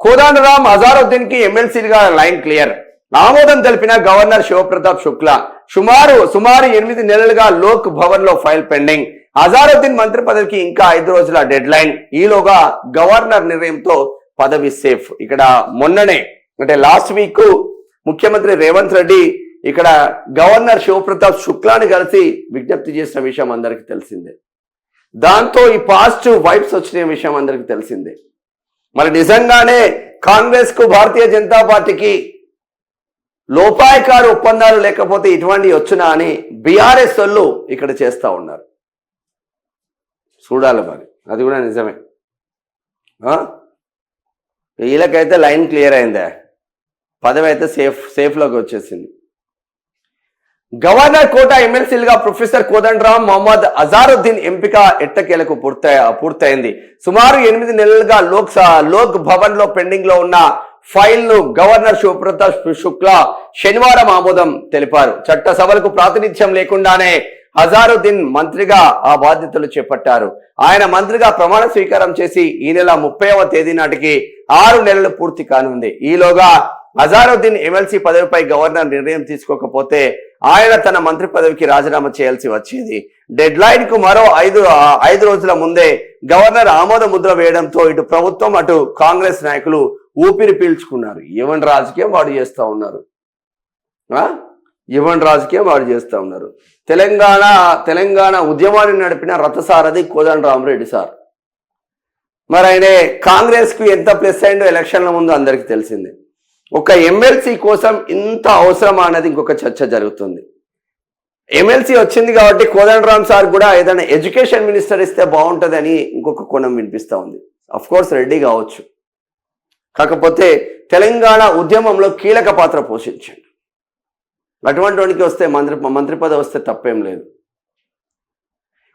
కోదండరాం అజారుద్దీన్ కి ఎమ్మెల్సీలుగా line clear. ఆమోదం తెలిపిన గవర్నర్ శివప్రతాప్ శుక్లా. సుమారు 8 నెలలుగా లోక్ భవన్ లో ఫైల్ పెండింగ్. అజారుద్దీన్ మంత్రి పదవికి ఇంకా 5 రోజుల డెడ్ లైన్. ఈలోగా గవర్నర్ నిర్ణయంతో పదవి సేఫ్. ఇక్కడ మొన్ననే అంటే లాస్ట్ వీక్ ముఖ్యమంత్రి రేవంత్ రెడ్డి ఇక్కడ గవర్నర్ శివప్రతాప్ శుక్లాని కలిసి విజ్ఞప్తి చేసిన విషయం అందరికీ తెలిసిందే. దాంతో ఈ పాజిటివ్ వైబ్స్ వచ్చిన విషయం అందరికీ తెలిసిందే. మరి నిజంగానే కాంగ్రెస్ కు భారతీయ జనతా పార్టీకి లోపాయకారు ఒప్పందాలు లేకపోతే ఇటువంటివి వచ్చునా అని బీఆర్ఎస్ వాళ్ళు ఇక్కడ చేస్తూ ఉన్నారు. చూడాలి మరి, అది కూడా నిజమే. వీళ్ళకైతే లైన్ క్లియర్ అయిందా, పదవి అయితే సేఫ్లోకి వచ్చేసింది. గవర్నర్ కోట ఎమ్మెల్సీలుగా ప్రొఫెసర్ కోదండరాం, మొహమ్మద్ అజారుద్దీన్ ఎంపిక ఎట్టకేలకు పూర్తయింది. సుమారు 8 నెలలుగా లోక్ భవన్ లో పెండింగ్ లో ఉన్న ఫైల్ ను గవర్నర్ శివప్రతాప్ శుక్లా శనివారం ఆమోదం తెలిపారు. చట్టసభలకు ప్రాతినిధ్యం లేకుండానే అజారుద్దీన్ మంత్రిగా ఆ బాధ్యతలు చేపట్టారు. ఆయన మంత్రిగా ప్రమాణ స్వీకారం చేసి ఈ నెల 30వ తేదీ నాటికి 6 నెలలు పూర్తి కానుంది. ఈలోగా అజారుద్దీన్ ఎమ్మెల్సీ పదవిపై గవర్నర్ నిర్ణయం తీసుకోకపోతే ఆయన తన మంత్రి పదవికి రాజీనామా చేయాల్సి వచ్చేది. డెడ్ లైన్ కు మరో 5 రోజుల ముందే గవర్నర్ ఆమోద ముద్ర వేయడంతో ఇటు ప్రభుత్వం అటు కాంగ్రెస్ నాయకులు ఊపిరి పీల్చుకున్నారు. ఎవరి రాజకీయం వాడు చేస్తూ ఉన్నారు, ఎవరి రాజకీయం వాడు చేస్తూ ఉన్నారు. తెలంగాణ ఉద్యమాన్ని నడిపిన రథసారథి కోదండరామరెడ్డి సార్. మరి ఆయన కాంగ్రెస్ కు ఎంత ప్లస్ అయిందో ఎలక్షన్ల ముందు అందరికీ తెలిసిందే. ఒక ఎమ్మెల్సీ కోసం ఇంత అవసరమా అన్నది ఇంకొక చర్చ జరుగుతుంది. ఎమ్మెల్సీ వచ్చింది కాబట్టి కోదండరాం సార్ కూడా ఏదైనా ఎడ్యుకేషన్ మినిస్టర్ ఇస్తే బాగుంటుంది అని ఇంకొక కోణం వినిపిస్తూ ఉంది. అఫ్ కోర్స్ రెడ్డి కావచ్చు, కాకపోతే తెలంగాణ ఉద్యమంలో కీలక పాత్ర పోషించాడు. అటువంటి వానికి వస్తే మంత్రి పదవి వస్తే తప్పేం లేదు.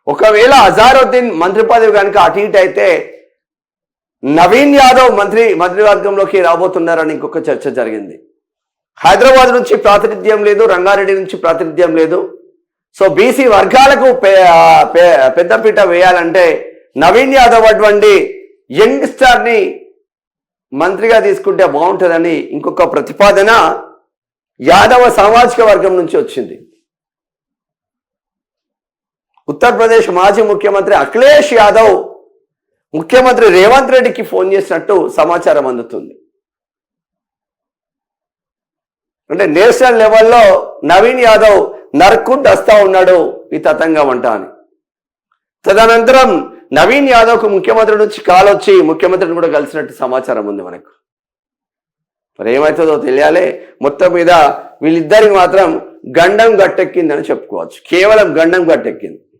ఒకవేళ అజారుద్దీన్ మంత్రి పదవి కనుక అటు ఇటు అయితే నవీన్ యాదవ్ మంత్రివర్గంలోకి రాబోతున్నారని ఇంకొక చర్చ జరిగింది. హైదరాబాద్ నుంచి ప్రాతినిధ్యం లేదు, రంగారెడ్డి నుంచి ప్రాతినిధ్యం లేదు. సో బీసీ వర్గాలకు పెద్దపీట వేయాలంటే నవీన్ యాదవ్ అటువంటి యంగ్ స్టార్ ని మంత్రిగా తీసుకుంటే బాగుంటుందని ఇంకొక ప్రతిపాదన యాదవ సామాజిక వర్గం నుంచి వచ్చింది. ఉత్తరప్రదేశ్ మాజీ ముఖ్యమంత్రి అఖిలేష్ యాదవ్ ముఖ్యమంత్రి రేవంత్ రెడ్డికి ఫోన్ చేసినట్టు సమాచారం అందుతుంది. అంటే నేషనల్ లెవెల్లో నవీన్ యాదవ్ నరుక్కుంటూ వస్తా ఉన్నాడు ఈ తతంగం అంట అని. తదనంతరం నవీన్ యాదవ్కు ముఖ్యమంత్రి నుంచి కాల్ వచ్చి ముఖ్యమంత్రిని కూడా కలిసినట్టు సమాచారం ఉంది మనకు. మరి ఏమవుతుందో తెలియాలి. మొత్తం మీద వీళ్ళిద్దరికి మాత్రం గండం గట్టెక్కిందని చెప్పుకోవచ్చు. కేవలం గండం గట్టెక్కింది.